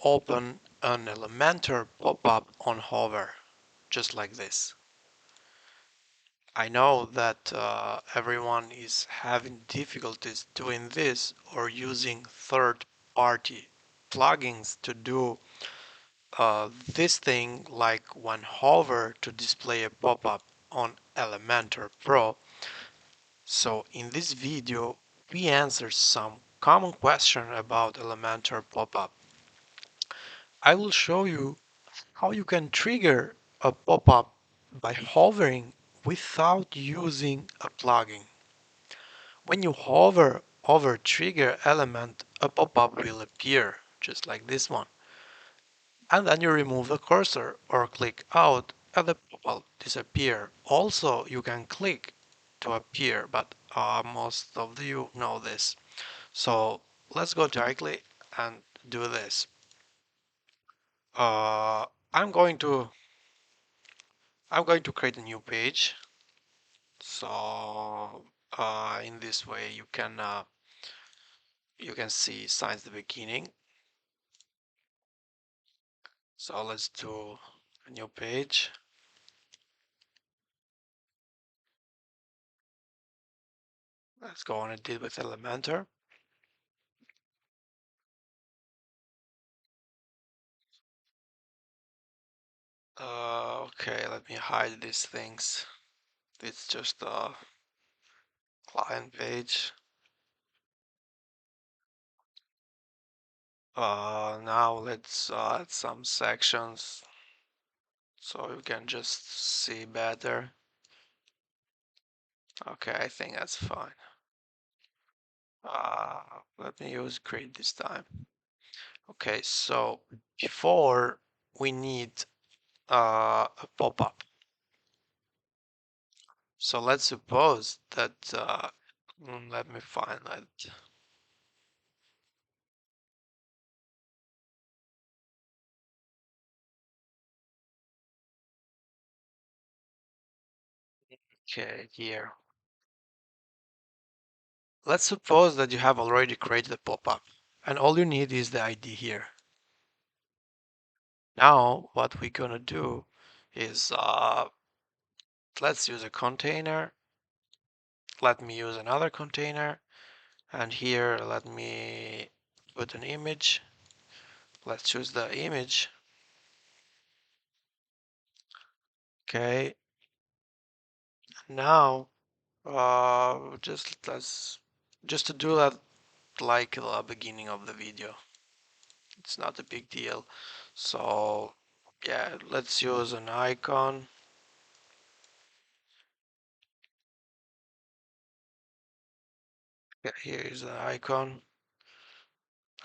open an Elementor pop-up on hover, just like this. I know that everyone is having difficulties doing this or using third-party plugins to do this thing, like when hover to display a pop-up on Elementor Pro. So in this video, we answer some common questions about Elementor Popup. I will show you how you can trigger a pop-up by hovering without using a plugin. When you hover over trigger element, a pop-up will appear, just like this one. And then you remove the cursor or click out and the pop-up disappear. Also, you can click to appear, but most of you know this. So let's go directly and do this. Uh, I'm going to create a new page. So in this way you can see since the beginning. So let's do a new page. Let's go on edit with Elementor. Okay, let me hide these things. It's just a client page. Now let's add some sections so you can just see better. Okay, I think that's fine. Let me use create this time. Okay, so before we need a pop-up. So let's suppose that let me find that. Okay, here. Let's suppose that you have already created a pop-up and all you need is the ID here. Now what we're gonna do is let's use a container. Let me use another container, and here let me put an image. Let's choose the image. Okay. Now just to do that like the beginning of the video. It's not a big deal. So yeah, let's use an icon. Yeah, here is an icon,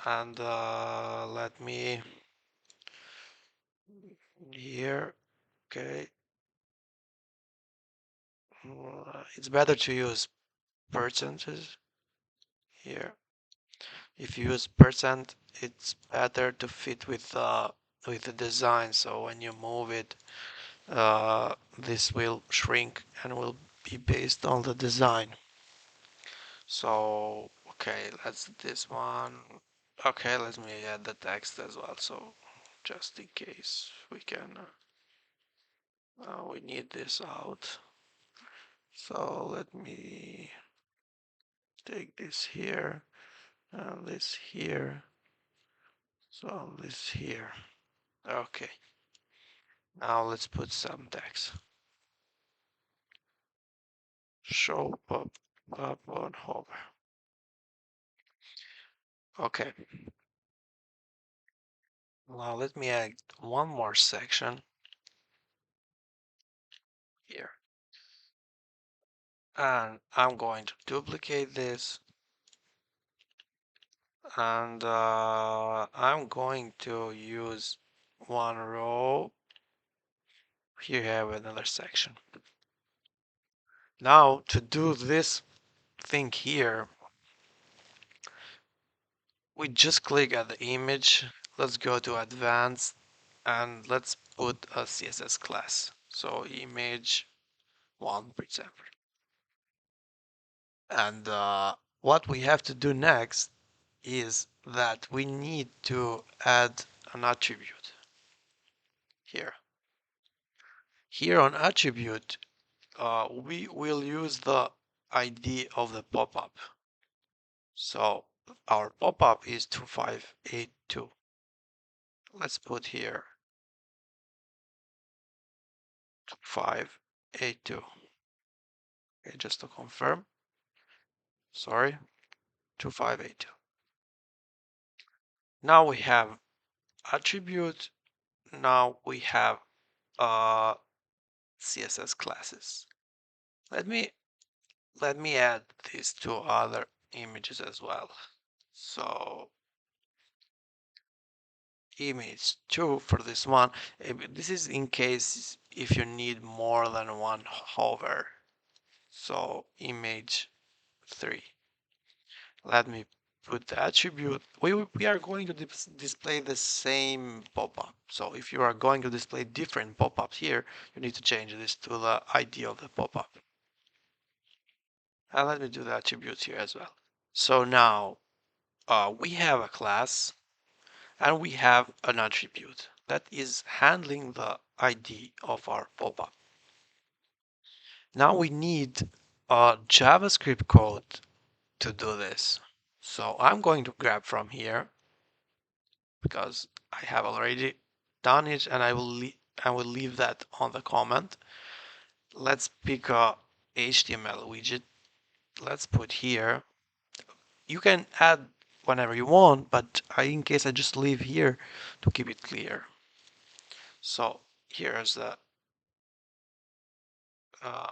and let me here. Okay, it's better to use percentages here. If you use percent, it's better to fit with the design. So when you move it, this will shrink and will be based on the design. So okay, that's this one. Okay, let me add the text as well. So just in case we can, we need this out. So let me take this here and this here. So this here. Okay. Now let's put some text. Show pop up on hover. Okay. Now let me add one more section here. And I'm going to duplicate this. And I'm going to use one row. Here you have another section. Now to do this thing here, we just click at the image. Let's go to advanced and let's put a CSS class. So image 1, for example. And what we have to do next is that we need to add an attribute here. Here on attribute, we will use the ID of the popup. So our popup is 2582. Let's put here 2582. Okay, just to confirm. Sorry, 2582. Now we have attribute. Now we have CSS classes. Let me add these two other images as well. So image 2 for this one. This is in case if you need more than one hover. So image 3. Let me put the attribute. We are going to display the same pop-up. So if you are going to display different pop-ups here, you need to change this to the ID of the pop-up. And let me do the attributes here as well. So now we have a class and we have an attribute that is handling the ID of our pop-up. Now we need a JavaScript code to do this. So I'm going to grab from here because I have already done it and I will leave that on the comment. Let's pick a HTML widget. Let's put here. You can add whenever you want, but in case I just leave here to keep it clear. So here's the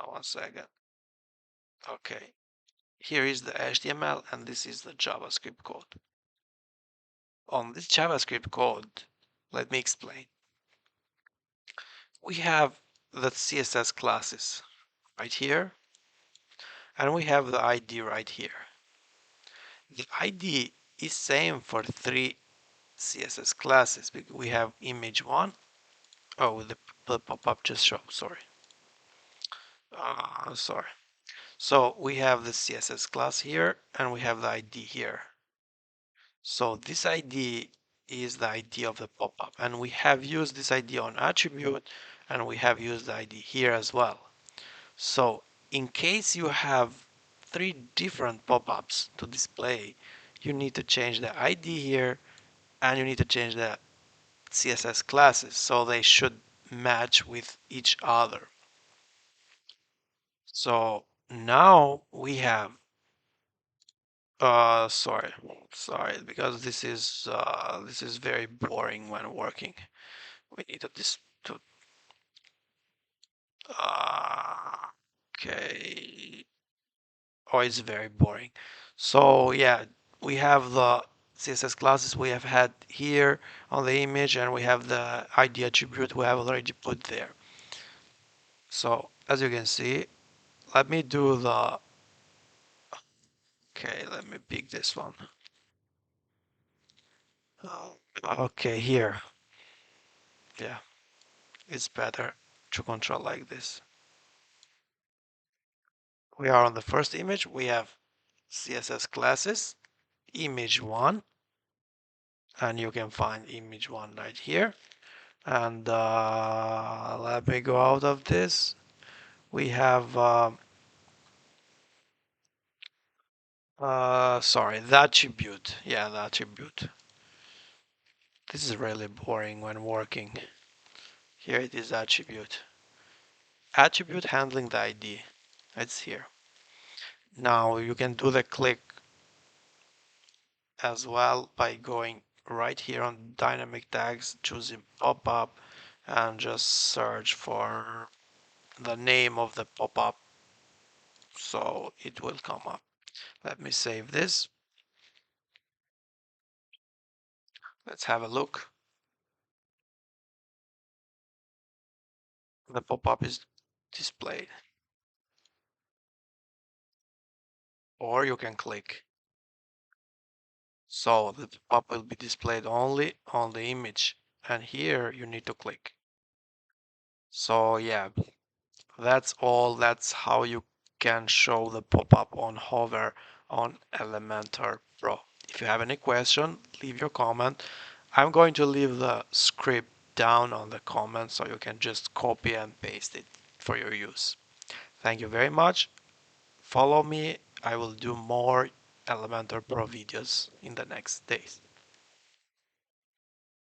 one second. Okay, here is the HTML and this is the JavaScript code. On this JavaScript code, let me explain. We have the CSS classes right here, and we have the ID right here. The ID is same for three CSS classes because we have image1. Oh, the pop-up just showed, sorry. Sorry. So we have the CSS class here and we have the ID here. So this ID is the ID of the pop-up, and we have used this ID on attribute and we have used the ID here as well. So in case you have three different pop-ups to display, you need to change the ID here and you need to change the CSS classes so they should match with each other. So now we have sorry because this is very boring when working. We need to okay. Oh, it's very boring. So yeah, we have the CSS classes we have had here on the image, and we have the ID attribute we have already put there. So as you can see, let me do the, okay, let me pick this one. Okay, here. Yeah, it's better to control like this. We are on the first image. We have CSS classes, image1, and you can find image1 right here. And let me go out of this. We have sorry, the attribute. Yeah, the attribute. This is really boring when working. Here it is, attribute. Attribute handling the ID. It's here. Now you can do the click as well by going right here on dynamic tags, choosing pop-up, and just search for the name of the pop-up, so it will come up. Let me save this. Let's have a look. The pop-up is displayed. Or you can click. So the pop-up will be displayed only on the image. And here you need to click. So yeah, that's all. That's how you can show the pop-up on hover on Elementor Pro. If you have any question, leave your comment. I'm going to leave the script down on the comments so you can just copy and paste it for your use. Thank you very much. Follow me. I will do more Elementor Pro videos in the next days.